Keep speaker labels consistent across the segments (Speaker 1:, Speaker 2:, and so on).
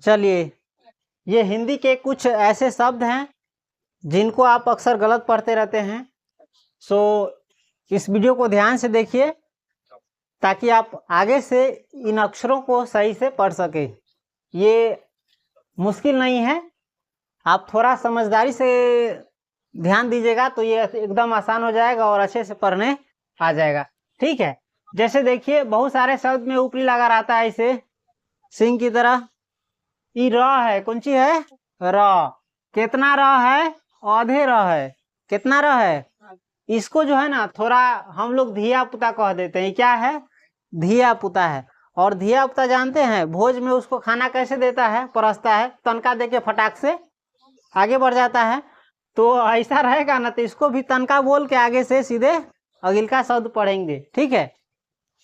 Speaker 1: चलिए, ये हिंदी के कुछ ऐसे शब्द हैं जिनको आप अक्सर गलत पढ़ते रहते हैं। सो इस वीडियो को ध्यान से देखिए ताकि आप आगे से इन अक्षरों को सही से पढ़ सके। ये मुश्किल नहीं है, आप थोड़ा समझदारी से ध्यान दीजिएगा तो ये एकदम आसान हो जाएगा और अच्छे से पढ़ने आ जाएगा। ठीक है, जैसे देखिए बहुत सारे शब्द में ऊपरी लगा रहता है इसे सिंह की तरह। ये र है, कौन सी है? र। कितना र है? आधे र है। कितना र है? इसको जो है ना थोड़ा हम लोग धिया पुता कह देते हैं। क्या है? धिया पुता है। और धिया पुता जानते हैं भोज में उसको खाना कैसे देता है? परसता है, तनका देके फटाक से आगे बढ़ जाता है। तो ऐसा रहेगा ना तो इसको भी तनका बोल के आगे से सीधे अगिलका शब्द पढ़ेंगे। ठीक है,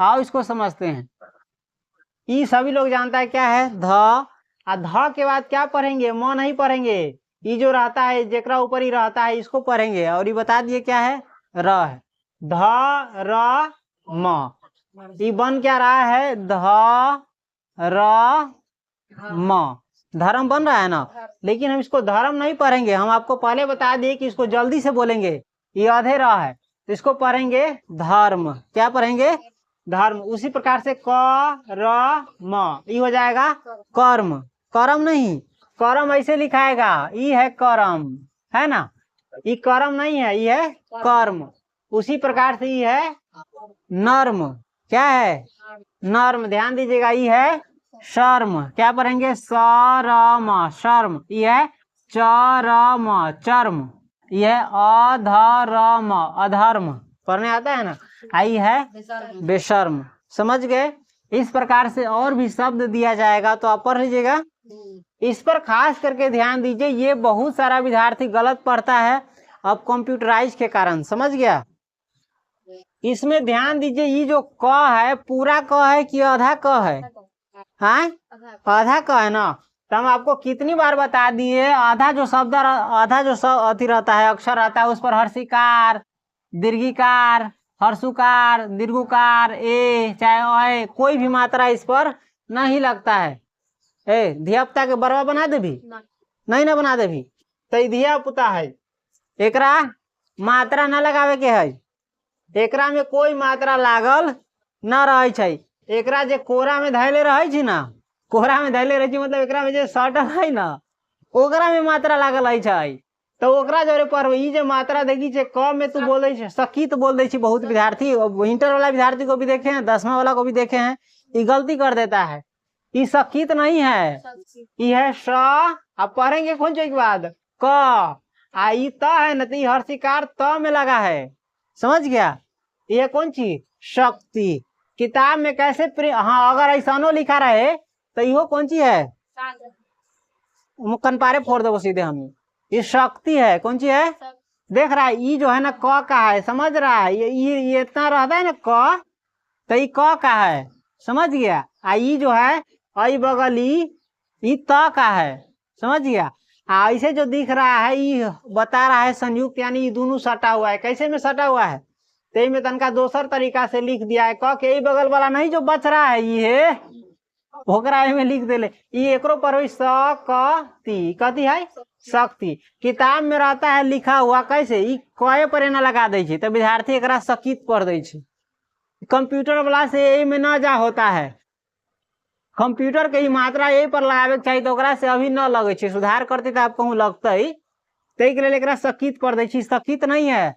Speaker 1: आओ इसको समझते हैं। ये सभी लोग जानता है क्या है? ध। और ध के बाद क्या पढ़ेंगे? म नहीं पढ़ेंगे। ये जो रहता है जेकरा ऊपर ही रहता है इसको पढ़ेंगे। और ये बता दिए क्या है? र है। ध र म। ये बन क्या रहा है? ध र म। धर्म बन रहा है ना। लेकिन हम इसको धर्म नहीं पढ़ेंगे, हम आपको पहले बता दिए कि इसको जल्दी से बोलेंगे। ये आधे र है तो इसको पढ़ेंगे धर्म। क्या पढ़ेंगे? धर्म। उसी प्रकार से क र म, ये हो जाएगा कर्म। कर्म नहीं, कर्म ऐसे लिखाएगा, ये है कर्म, है ना। ये कर्म नहीं है, ये है कर्म। उसी प्रकार से ये है नर्म। क्या है? नर्म। ध्यान दीजिएगा, ये है शर्म। क्या पढ़ेंगे? शरम, शर्म। ये है चरम, चर्म। ये है अधर्म, अधर्म। पढ़ने आता है ना। आई है बेशर्म। समझ गए? इस प्रकार से और भी शब्द दिया जाएगा तो आप पढ़ लीजिएगा। इस पर खास करके ध्यान दीजिए, ये बहुत सारा विद्यार्थी गलत पढ़ता है अब कंप्यूटराइज के कारण। समझ गया? इसमें ध्यान दीजिए, ये जो क है पूरा क है कि आधा क है? हाँ, आधा क है ना। तो हम आपको कितनी बार बता दिए, आधा जो शब्द अति रहता है, अक्षर रहता है, उस पर हर्षिकार, दीर्घिकार, हर्षुकार, दीर्घुकार, ए चाहे कोई भी मात्रा इस पर नहीं लगता है। ए धिया पुता के बरवा बना देभी? नहीं ना बना देभी। तो धिया पुता है, एकरा मात्रा न लगावे के है। एकरा में कोई मात्रा लागल न रहे छै। एकरा जे कोरा में धैले रहे छी ना, कोरा में धैले रहे छी मतलब एकरा में जे सटल है ना ओकरा में मात्रा लागल है। तो ओकरा जोरे पर ई जे मात्रा देखी छे क में तू बोल दे सकित बोल दे छी। बहुत विद्यार्थी इंटर वाला विद्यार्थी को भी देखे हैं, 10वां वाला को भी देखे हैं, ये गलती कर देता है। ये सकित नहीं है, ये है स। अब पढ़ेंगे कौन चीज के बाद? क। आई त है ना, तो हर्षिकार त में लगा है। समझ गया? ये कौन चीज? शक्ति। किताब में कैसे हाँ अगर ऐसा लिखा रहे तो यो कौन सी है? कनपारे फोड़ दो सीधे हम। ये शक्ति है। कौन सी है? देख रहा है, ये जो है ना क का है। समझ रहा है? ये इतना रहता है ना क, तो ये क का है। समझ गया? ये जो है आई बगली ये त का है। समझ गया? ऐसे जो दिख रहा है ये बता रहा है संयुक्त, यानी ये दोनों सटा हुआ है। कैसे में सटा हुआ है? ते में तनका दोसर तरीका से लिख दिया है। क के बगल वाला नहीं जो बच रहा है ये ओकरा में लिख देले। ये एकरो पर सकती, कथी है? शक्ति। किताब में रहता है लिखा हुआ कैसे? ई कए पर ना लगा दे छे तो विद्यार्थी एकरा सकित पढ़ दे छे। कंप्यूटर वाला से ए में ना जा होता है। कंप्यूटर के ही मात्रा ए पर लगावे के चाहिए तो ओकरा से अभी न लगे छे। सुधार करते तो आप कहूँ लगते, ते के लिए एकरा सकित पढ़ दे छी। सकित नहीं है,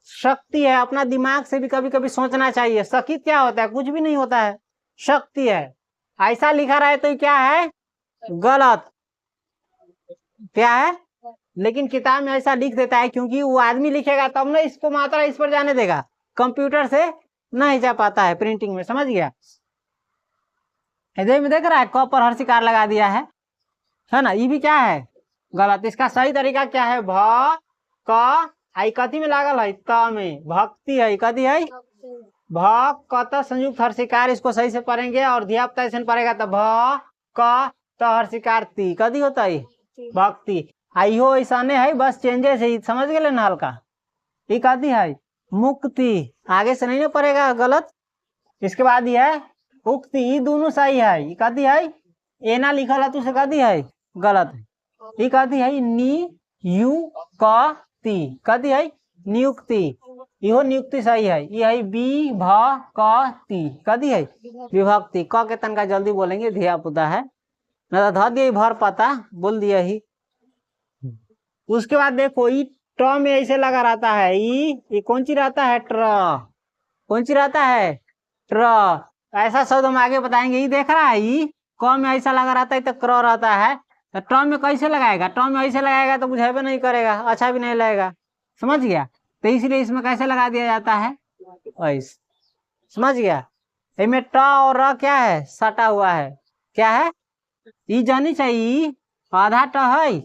Speaker 1: शक्ति है। अपना दिमाग से भी कभी कभी सोचना चाहिए। सकित क्या होता है? कुछ भी नहीं होता है, शक्ति है। ऐसा लिखा रहा है तो क्या है? गलत। क्या है? लेकिन किताब में ऐसा लिख देता है क्योंकि वो आदमी लिखेगा तब ना इसको मात्रा इस पर जाने देगा। कंप्यूटर से नहीं जा पाता है प्रिंटिंग में। समझ गया? इधर में देख रहा है क पर हर्षिकार लगा दिया है ना। ये भी क्या है? गलत। इसका सही तरीका क्या है? भ क आई कथी में लागल है? त में। भक्ति है। कथी है? भ क संयुक्त हर्षिकार। इसको सही से पढ़ेंगे और धिया पुता ऐसे पढ़ेगा तो भ क त हर्षिकार ती। कथी होता है? भक्ति। आइयो ऐसा है, बस चेंजेस है। समझ गए ना हल्का? ये कथी है? मुक्ति। आगे से नहीं ना पढ़ेगा, गलत। इसके बाद ये है उक्ति। ये दोनों सही है। ये कथी है? एना लिखल है तो उसे कथी है गलत है। ये कथी है नियुक्ति, कथी है नियुक्ति, इहो नियुक्ति सही है। ये है विभक्ति, कथी है विभक्ति। क के तनका जल्दी बोलेंगे, धिया पुता है ना, ध दिए भर पता बोल दिया ही। उसके बाद देखो ई ट में ऐसे लगा रहता है, ये कौन सी रहता है ट्र, कौन सी रहता है ट्र। ऐसा शब्द हम आगे बताएंगे। ये देख रहा है ई क में ऐसा लगा रहता है तो क्र रहता है, तो ट में कैसे लगाएगा, ट में ऐसे लगाएगा तो बुझेबे नहीं करेगा, अच्छा भी नहीं लगेगा, समझ गया। तो इसलिए इसमें कैसे लगा दिया जाता है ऐसे, समझ गया। इसमें ट और र क्या है सटा हुआ है, क्या है ई जानी चाहिए आधा ट है,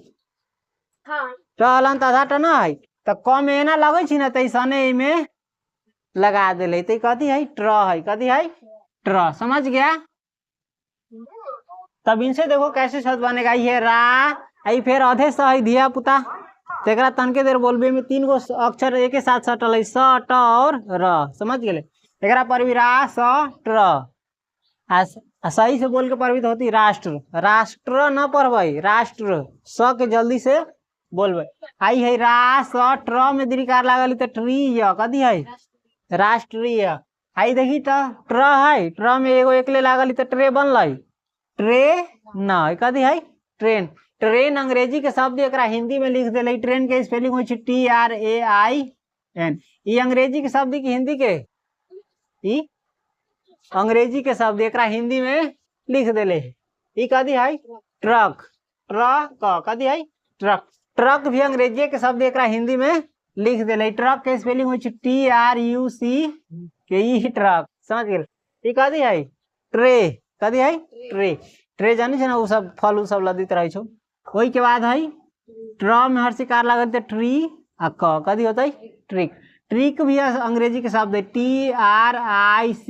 Speaker 1: ट हलन आधा ट ना है, तो क में एना लगे छी ना तो ऐसने में लगा दिले तो कथी है ट्र है, कथी है ट्र, समझ गया। तब इनसे देखो कैसे शब्द बनेगा। ये रा आई फिर अधे स है धिया पुता, तेकरा तनके देर बोलबे में 3 गो अक्षर एक साथ सटल है, स ट और र, समझ गए। एकरा पर भी रा स ट्र, सही से बोल के परवित होती राष्ट्र, राष्ट्र न पढ़बे राष्ट्र, स के जल्दी से बोलबे। आई है रा स ट्र में दीर्घकार लागल तो ट्रीय, कथी है राष्ट्रीय। आई देखी तो ट्र है, ट्र में एगो एकले लागल तो ट्रे बनल, ट्रे न कथी है ट्रेन। ट्रेन अंग्रेजी के शब्द एक हिंदी में लिख दिले, ट्रेन के स्पेलिंग हो TRAIN। ये अंग्रेजी के शब्द की हिंदी के ई अंग्रेजी के शब्द एक हिंदी में लिख दिले। ये कथी है ट्रक, ट्रक कथी है ट्रक, ट्रक भी अंग्रेजी के शब्द एक हिंदी में लिख दिले। ट्रक के स्पेलिंग हो TRUC के ई ट्रक, समझ गए। ये कथी है ट्रे, कथी है ट्रे, ट्रे जानी छे ना वो सब फल उ सब लदित रहे छो। वही के बाद है ट्र में हर शिकार लागल तो ट्री आ क कथी होता है ट्रिक। ट्रिक भी अंग्रेजी के शब्द है TRIC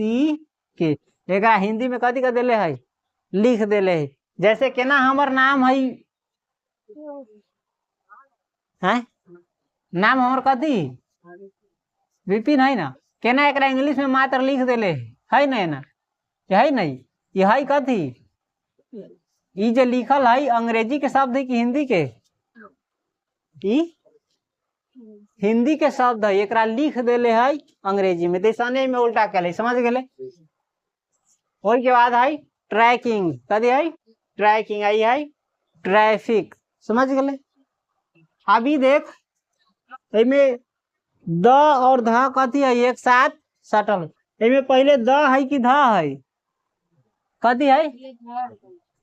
Speaker 1: के, एक हिंदी में कथी कर दिले है लिख दिले है। जैसे केना हमर नाम है, हैं नाम हमर कथी विपिन है ना, केना एक इंग्लिश में मात्र लिख दिले है ना, ना है नहीं, ये है कथी ई जो लिखल है अंग्रेजी के शब्द है कि हिंदी के, ई हिंदी के शब्द है, एक लिख दिले है अंग्रेजी में, देशाने में उल्टा कर समझ गए। और के बाद है ट्रैकिंग, कथी है ट्रैकिंग, आई है ट्रैफिक, समझ गए। अभी देख इनमें द और ध कथी है एक साथ सटल, इनमें पहले द है कि ध है, कथी है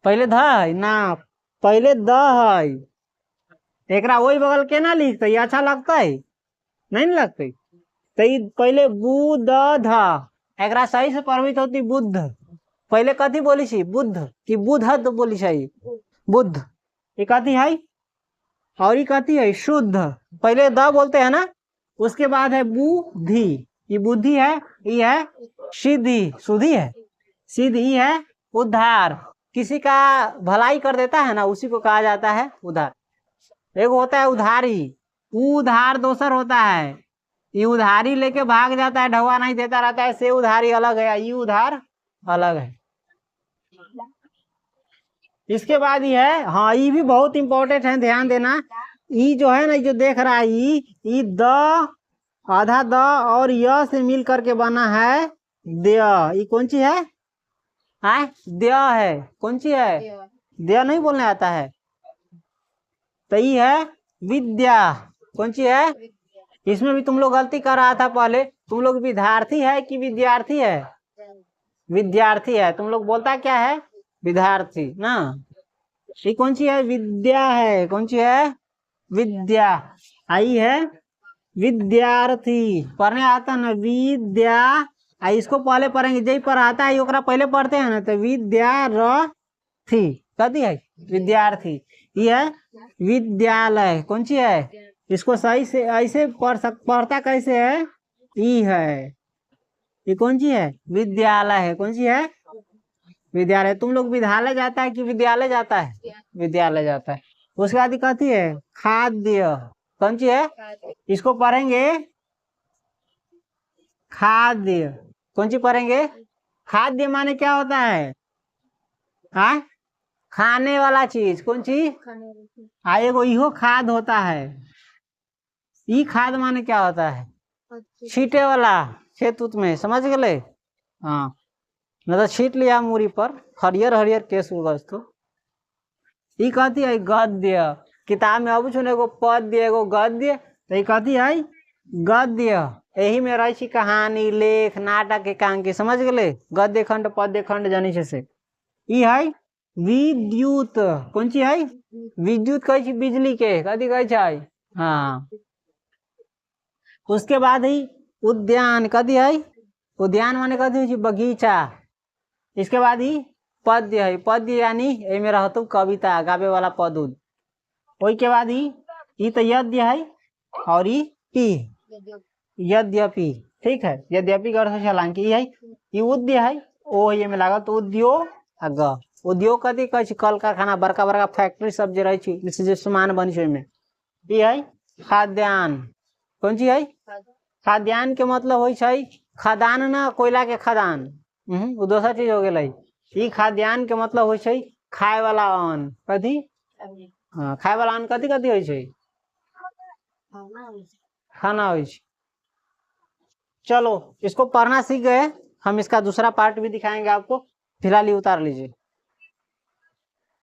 Speaker 1: पहले ध है ना, पहले द है। एकरा वही बगल केना लिखते अच्छा लगता है नहीं लगते, तो पहले बुध ध, एकरा सही से प्रभावित होती बुद्ध, पहले कथी बोली छी बुद्ध कि बुध बोली छी बुद्ध, ये कथी है और ये कथी है शुद्ध, पहले द बोलते हैं ना, उसके बाद है बुद्धि, ये बुद्धि है, ये है सिद्धि, सुधी है सिद्धि है उद्धार, किसी का भलाई कर देता है ना उसी को कहा जाता है उद्धार। एक होता है उधारी, उधार दोसर होता है, ये उधारी लेके भाग जाता है ढवा नहीं देता रहता है, से उधारी अलग है, ये उधार अलग है। इसके बाद ये है, हाँ ये भी बहुत इंपॉर्टेंट है ध्यान देना, ये जो है ना जो देख रहा है ये द आधा द और य से मिल करके बना है दय, ये कौन सी है दय है, कौन सी है दय नहीं बोलने आता है, तो ये है विद्या, कौन सी है, इसमें भी तुम लोग गलती कर रहा था पहले, तुम लोग विद्यार्थी है कि विद्यार्थी है, विद्यार्थी है, तुम लोग बोलता क्या है विद्यार्थी ना, ये कौन सी है विद्या है, कौन सी है विद्या, आई है विद्यार्थी, पढ़ने आता ना विद्या, इसको पहले पढ़ेंगे जय पर आता है ओकरा पहले पढ़ते हैं ना, तो विद्यार्थी कथी है विद्यार्थी, ये है विद्यालय, कौन सी है, इसको सही से ऐसे पढ़ता कैसे है ई है, ये कौन सी है विद्यालय है, कौन सी है विद्यालय। तुम लोग विद्यालय जाता है कि विद्यालय जाता है, विद्यालय जाता है। उसके बाद कथी है खाद्य, कौन सी है, इसको पढ़ेंगे खाद्य, कौन सी पढ़ेंगे खाद्य माने क्या होता है खाने वाला चीज, कौन चीज? एगो इहो खाद होता है। ई खाद माने क्या होता है? छींटे वाला, खेत उत में, समझ गए? हाँ, मतलब छीट लिया मूरी पर, हरियर हरियर केस उगस तो ई कहती है गद्य। किताब में अब एगो पद्य एगो गद्य, तो ई कहती है गद्य। यही में रही कहानी, लेख, नाटक, एकांकी, समझ गए? गद्य खंड, पद्य खंड जानी से ई है विद्युत। कौन चीज है? विद्युत कहे छी बिजली के, कथी कहे छै? हाँ। उसके बाद ही उद्यान, कथी है? उद्यान माने कथी होइ छै? बगीचा। इसके बाद ही पद्य है, पद्य यानी एमे रहतो कविता गावे वाला पद उद। ओई के बाद ही तो यद्य है, और ई पी, यद्यपि, ठीक है? यद्यपि का अर्थ है हालांकि है। ई उद्य है, ओ ये में लागत उद्योग। ग उद्योग कथी कहे छै? कल कारखाना, बड़का बड़का फैक्ट्री सब जे रहे छै, जिससे जे सामान बने छै ओइमे। ई है खाद्यान्न। कौन चीज है? खाद्यान्न के मतलब होइ छै खदान, ना कोयला के खदान, वो दूसरा चीज हो गेलै। ई खाद्यान्न के मतलब होइ छै खाए वाला अन्न। कथी? हाँ, खाए वाला अन्न कथी कथी होइ छै? खाना होइ छै। चलो, इसको पढ़ना सीख गए, हम इसका दूसरा पार्ट भी दिखाएंगे आपको, फिलहाल ये उतार लीजिए।